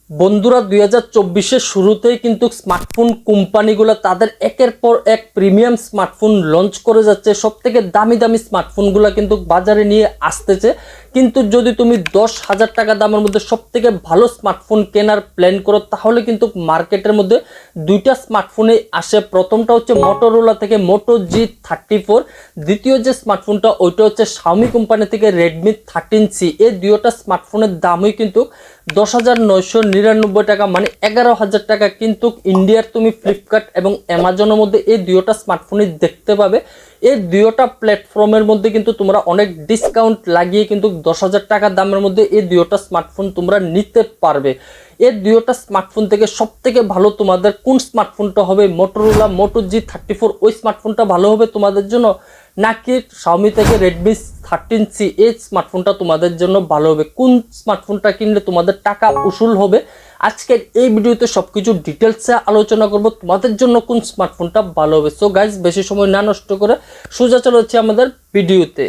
বন্ধুরা 2024-এর শুরুতেই কিন্তু স্মার্টফোন কোম্পানিগুলো তাদের একের পর এক প্রিমিয়াম স্মার্টফোন লঞ্চ করে যাচ্ছে। সবথেকে দামি দামি স্মার্টফোনগুলো কিন্তু বাজারে নিয়ে আসতেছে। কিন্তু যদি তুমি 10,000 টাকা দামের মধ্যে সবথেকে ভালো স্মার্টফোন কেনার প্ল্যান করো তাহলে কিন্তু মার্কেটের মধ্যে দুইটা স্মার্টফোনে আসে। প্রথমটা হচ্ছে মোটোরোলা থেকে মোটো G34, দ্বিতীয় যে স্মার্টফোনটা ওইটা হচ্ছে শাওমি কোম্পানি থেকে রেডমি 13C। এই দুইটা স্মার্টফোনের দামই কিন্তু 10,999 টাকা, মানে 11,000 টাকা। কিন্তু ইন্ডিয়ার তুমি ফ্লিপকার্ট এবং অ্যামাজনের মধ্যে এই দুইটা স্মার্টফোনই দেখতে পাবে। এই দুইটা প্ল্যাটফর্মের মধ্যে কিন্তু তোমরা অনেক ডিসকাউন্ট লাগিয়ে কিন্তু 10,000 টাকা দামের মধ্যে এই দুইটা স্মার্টফোন তোমরা নিতে পারবে। এই দুইটা স্মার্টফোন থেকে সব থেকে ভালো তোমাদের কোন স্মার্টফোনটা হবে? মোটোরোলা মোটো G34 ওই স্মার্টফোনটা ভালো হবে তোমাদের জন্য, নাকি শাওমি থেকে রেডমি 13C এই স্মার্টফোনটা তোমাদের জন্য ভালো হবে? কোন স্মার্টফোনটা কিনলে তোমাদের টাকা উসুল হবে? আজকের এই ভিডিওতে সবকিছু ডিটেলসে আলোচনা করব তোমাদের জন্য কোন স্মার্টফোনটা ভালো হবে। সো গাইস, বেশি সময় না নষ্ট করে সোজা চলে যাচ্ছি আমাদের ভিডিওতে।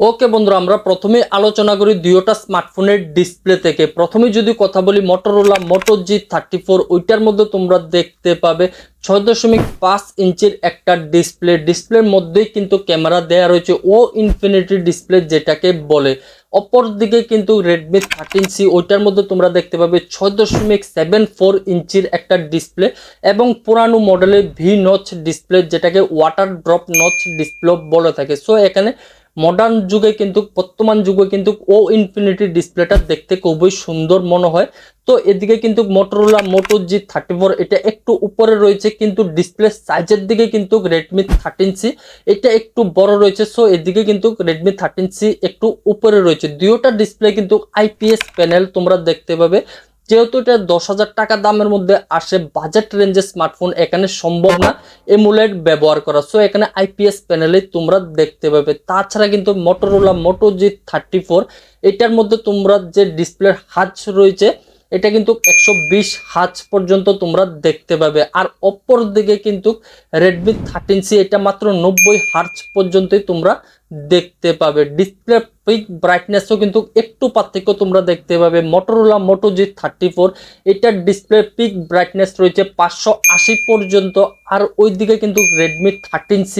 ওকে বন্ধুরা, আমরা প্রথমে আলোচনা করি দুইটা স্মার্টফোনের ডিসপ্লে থেকে। প্রথমে যদি কথা বলি মোটোরোলা মোটো G34, ওইটার মধ্যে তোমরা দেখতে পাবে 6.5 ইঞ্চির একটা ডিসপ্লের মধ্যেই কিন্তু ক্যামেরা দেয়া রয়েছে ও ইনফিনিটি ডিসপ্লে যেটাকে বলে। অপর দিকে কিন্তু রেডমি 13C ওইটার মধ্যে তোমরা দেখতে পাবে 6.74 ইঞ্চির একটা ডিসপ্লে এবং পুরানো মডেলের ভি নচ ডিসপ্লে যেটাকে ওয়াটার ড্রপ নচ ডিসপ্লে বলে থাকে। সো এখানে মডার্ন যুগে কিন্তু বর্তমান যুগে কিন্তু ও ইনফিনিটি ডিসপ্লেটা দেখতে খুবই সুন্দর মনে হয়। তো এদিকে কিন্তু মোটোরোলা মোটো G34 এটা একটু উপরে রয়েছে, কিন্তু ডিসপ্লে সাইজের দিকে কিন্তু রেডমি 13C এটা একটু বড় রয়েছে। সো এদিকে কিন্তু রেডমি 13C একটু উপরে রয়েছে। দুইটা ডিসপ্লে কিন্তু আইপিএস প্যানেল তোমরা দেখতে পাবে। যেহেতু এটা 10,000 টাকা দামের মধ্যে আসে, বাজেট রেঞ্জের স্মার্টফোন, এখানে সম্ভব না এমুলেট ব্যবহার করা। সো এখানে আইপিএস প্যানেলে তোমরা দেখতে পাবে। তাছাড়া কিন্তু মোটোরোলা মোটো G34 এটার মধ্যে তোমরা যে ডিসপ্লের হার্জ রয়েছে এটা কিন্তু 120 হার্জ পর্যন্ত তোমরা দেখতে পাবে। আর অপর দিকে কিন্তু রেডমি 13C এটা মাত্র 90 হার্জ পর্যন্তই তোমরা দেখতে পাবে। ডিসপ্লে পিক ব্রাইটনেসও কিন্তু একটু পার্থক্য তোমরা দেখতে পাবে। মোটোরোলা মোটো G34 এটার ডিসপ্লে পিক ব্রাইটনেস রয়েছে 580 পর্যন্ত, আর ওইদিকে কিন্তু রেডমি 13C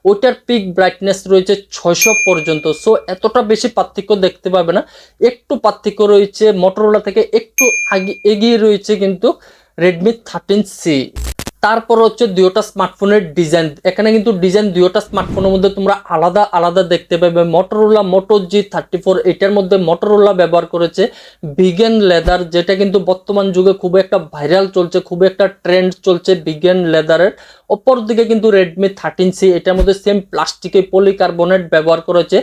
ওইটার পিক ব্রাইটনেস রয়েছে 600 পর্যন্ত। সো এতটা বেশি পার্থক্য দেখতে পাবে না, একটু পার্থক্য রয়েছে। মোটোরোলা থেকে একটু এগিয়ে রয়েছে কিন্তু রেডমি 13C। তারপর হচ্ছে দুইটা স্মার্টফোনের ডিজাইন। এখানে কিন্তু ডিজাইন দুইটা স্মার্টফোনের মধ্যে তোমরা আলাদা আলাদা দেখতে পাবে। মোটোরোলা মোটো G34 এটার মধ্যে মোটোরোলা ব্যবহার করেছে ভিগান লেদার, যেটা কিন্তু বর্তমান যুগে খুব একটা ভাইরাল চলছে, খুব একটা ট্রেন্ড চলছে ভিগান লেদারের। অপর দিকে কিন্তু রেডমি 13C এটার মধ্যে সেম প্লাস্টিকে পলিকার্বনেট ব্যবহার করেছে,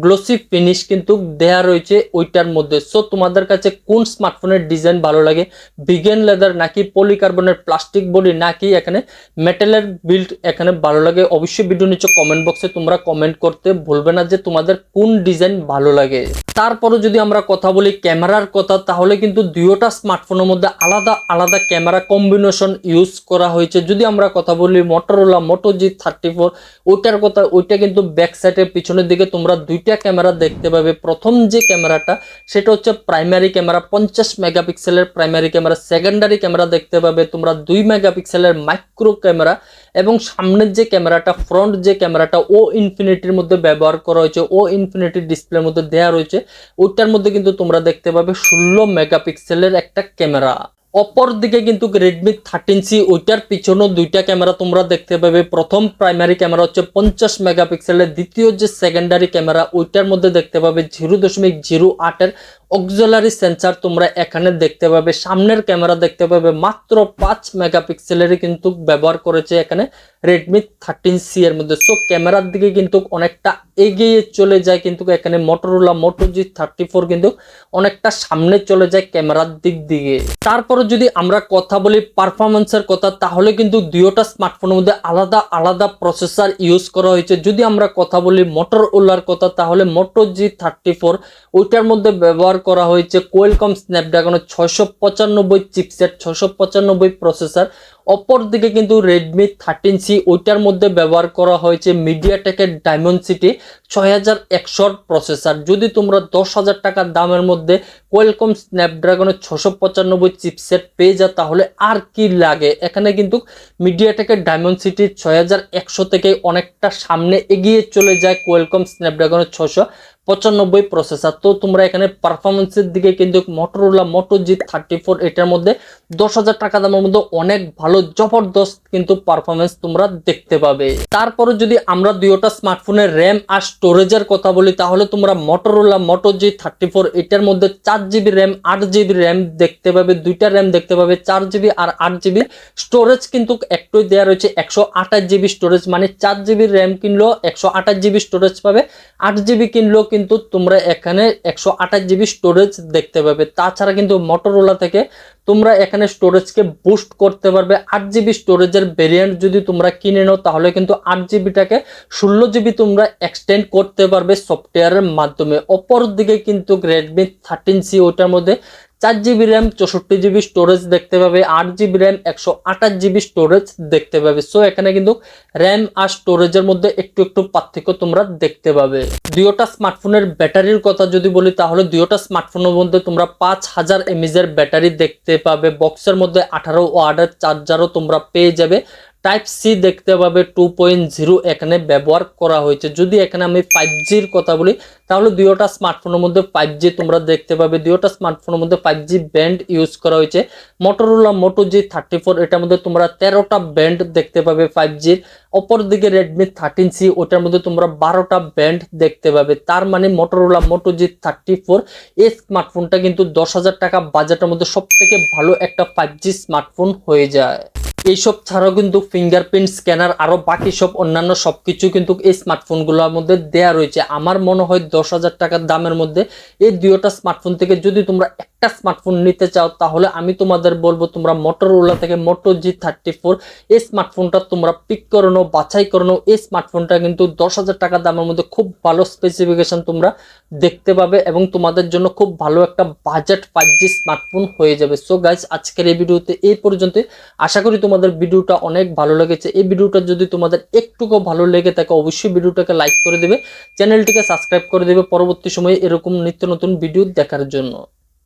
গ্লোসি ফিনিশ কিন্তু দেয়া রয়েছে ওইটার মধ্যে। সো তোমাদের কাছে কোন স্মার্টফোনের ডিজাইন ভালো লাগে? ভিগান লেদার নাকি পলিকার্বনেট প্লাস্টিক বডি নাকি এখানে মেটালের বিল্ড এখানে ভালো লাগে? অবশ্যই ভিডিও নিচে কমেন্ট বক্সে তোমরা কমেন্ট করতে ভুলবে না যে তোমাদের কোন ডিজাইন ভালো লাগে। তারপরে যদি আমরা কথা বলি ক্যামেরার কথা, তাহলে কিন্তু দুইটা স্মার্টফোনের মধ্যে আলাদা আলাদা ক্যামেরা কম্বিনেশন ইউজ করা হয়েছে। যদি আমরা কথা বলি মোটোরোলা মোটো G34 ওইটার কথা, ওইটা কিন্তু ব্যাক সাইডের পিছনের দিকে তোমরা দুইটা ক্যামেরা দেখতে পাবে। প্রথম যে ক্যামেরাটা সেটা হচ্ছে প্রাইমারি ক্যামেরা, 50 মেগাপিক্সেলের প্রাইমারি ক্যামেরা। সেকেন্ডারি ক্যামেরা দেখতে পাবে তোমরা 2 মেগাপিক্সেলের মাইক্রো ক্যামেরা, এবং সামনের যে ক্যামেরাটা ফ্রন্ট যে ক্যামেরাটা ও ইনফিনিটির মধ্যে ব্যবহার করা হয়েছে, ও ইনফিনিটি ডিসপ্লের মধ্যে দেয়া রয়েছে। ওইটার মধ্যে কিন্তু তোমরা দেখতে পাবে 16 মেগাপিক্সেলের একটা ক্যামেরা। অপর দিকে কিন্তু রেডমি 13C ওইটার পিছনেও দুইটা ক্যামেরা তোমরা দেখতে পাবে। প্রথম প্রাইমারি ক্যামেরা হচ্ছে 50 মেগাপিক্সেলের, দ্বিতীয় যে সেকেন্ডারি ক্যামেরা ওইটার মধ্যে দেখতে পাবে 0.08 এর অক্সিলারি সেন্সর তোমরা এখানে দেখতে পাবে। সামনের ক্যামেরা দেখতে পাবে মাত্র 5 মেগাপিক্সেলের কিন্তু ব্যবহার করেছে এখানে রেডমি 13C এর মধ্যে। সো ক্যামেরার দিকে কিন্তু অনেকটা এগিয়ে চলে যায়, কিন্তু এখানে মোটোরোলা মোটো G34 কিন্তু অনেকটা সামনে চলে যায় ক্যামেরার দিক দিয়ে। তারপরে যদি আমরা কথা বলি পারফরমেন্সের কথা, তাহলে কিন্তু দুইটা স্মার্টফোনের মধ্যে আলাদা আলাদা প্রসেসর ইউজ করা হয়েছে। যদি আমরা কথা বলি মোটোরোলার কথা, তাহলে মোটো G34 ওইটার মধ্যে ব্যবহার করা হয়েছে কোয়ালকম স্ন্যাপড্রাগন 695 চিপসেট, 695 প্রসেসর। অপরদিকে কিন্তু রেডমি 13C ওইটার মধ্যে ব্যবহার করা হয়েছে মিডিয়াটেকের ডায়মন্ডসিটি 6100 প্রসেসর। যদি তোমরা 10,000 টাকার দামের মধ্যে কোয়ালকম স্ন্যাপড্রাগনের 695 চিপসেট পেয়ে যাও তাহলে আর কি লাগে। এখানে কিন্তু মিডিয়াটেকের ডায়মন্ডসিটি 6100 থেকে অনেকটা সামনে এগিয়ে চলে যায় কোয়ালকম স্ন্যাপড্রাগনের 695 প্রসেসর। তো তোমরা এখানে পারফরমেন্সের দিকে কিন্তু মোটরোলা মোটো G34 এটার মধ্যে 10,000 টাকা দামের মধ্যে অনেক ভালো জবরদস্ত কিন্তু পারফরমেন্স তোমরা দেখতে পাবে। তারপরে যদি আমরা দুইটা স্মার্টফোনের র্যাম আর স্টোরেজের কথা বলি তাহলে তোমরা মোটরোলা মোটো G34 এটার মধ্যে 4GB র্যাম 8GB র্যাম দেখতে পাবে, দুইটা র্যাম দেখতে পাবে 4GB আর 8GB। স্টোরেজ কিন্তু একটাই দেওয়া রয়েছে 128GB স্টোরেজ, মানে 4GB র্যাম কিনলেও 128GB স্টোরেজ পাবে, 8GB কিনলেও কিন্তু তোমরা এখানে 128GB স্টোরেজ দেখতে পাবে। তাছাড়া কিন্তু মোটরোলা থেকে তোমরা এখানে স্টোরেজকে বুস্ট করতে পারবে। 8GB স্টোরেজের ভেরিয়েন্ট যদি তোমরা কিনে নাও তাহলে কিন্তু 8GBটাকে 16GB তোমরা এক্সটেন্ড করতে পারবে সফটওয়্যারের মাধ্যমে। অপর দিকে কিন্তু রেডমি 13C ওটার মধ্যে 4GB র্যাম 64GB স্টোরেজ দেখতে পাবে, 8GB র্যাম 128GB স্টোরেজ দেখতে পাবে। সো এখানে কিন্তু র্যাম আর স্টোরেজের মধ্যে একটু একটু পার্থক্য তোমরা দেখতে পাবে। দুইটা স্মার্টফোনের ব্যাটারির কথা যদি বলি তাহলে দুইটা স্মার্টফোনের মধ্যে তোমরা 5000 mAh এর ব্যাটারি দেখতে পাবে। বক্সের মধ্যে 18 ওয়াটের চার্জারও তোমরা পেয়ে যাবে। টাইপ সি দেখতে পাবে 2.0 এখানে ব্যবহার করা হয়েছে। যদি এখানে আমি 5Gর কথা বলি তাহলে দুইটা স্মার্টফোনের মধ্যে 5G তোমরা দেখতে পাবে। দুইটা স্মার্টফোনের মধ্যে 5G ব্যান্ড ইউজ করা হয়েছে। মোটরোলা মোটো G34 এটার মধ্যে তোমরা 13টা ব্যান্ড দেখতে পাবে 5Gর। অপরদিকে রেডমি 13C ওটার মধ্যে তোমরা 12টা ব্যান্ড দেখতে পাবে। তার মানে মোটরোলা মোটো G34 এই স্মার্টফোনটা কিন্তু 10,000 টাকা বাজেটের মধ্যে সবথেকে ভালো একটা 5G স্মার্টফোন হয়ে যায়। এইসব ছাড়াও কিন্তু ফিঙ্গারপ্রিন্ট স্ক্যানার আরো বাকি সব অন্যান্য সবকিছু কিন্তু এই স্মার্টফোনগুলোর মধ্যে দেয়া রয়েছে। আমার মনে হয় 10,000 টাকার দামের মধ্যে এই দুইটা স্মার্টফোন থেকে যদি তোমরা একটা স্মার্টফোন নিতে চাও তাহলে আমি তোমাদের বলবো তোমরা মোটরোলা থেকে মোটো G34 এই স্মার্টফোনটা তোমরা পিক করে নাও, বাছাই করে নাও। এই স্মার্টফোনটা কিন্তু 10,000 টাকার দামের মধ্যে খুব ভালো স্পেসিফিকেশন তোমরা দেখতে পাবে এবং তোমাদের জন্য খুব ভালো একটা বাজেট 5G স্মার্টফোন হয়ে যাবে। সো গাইস আজকের এই ভিডিওতে এই পর্যন্ত। আশা করি তোমাদের ভিডিওটা অনেক ভালো লেগেছে। এই ভিডিওটা যদি তোমাদের একটুকু ভালো লেগে থাকে অবশ্যই ভিডিওটাকে লাইক করে দেবে, চ্যানেলটিকে সাবস্ক্রাইব করে দেবে পরবর্তী সময়ে এরকম নিত্য নতুন ভিডিও দেখার জন্য।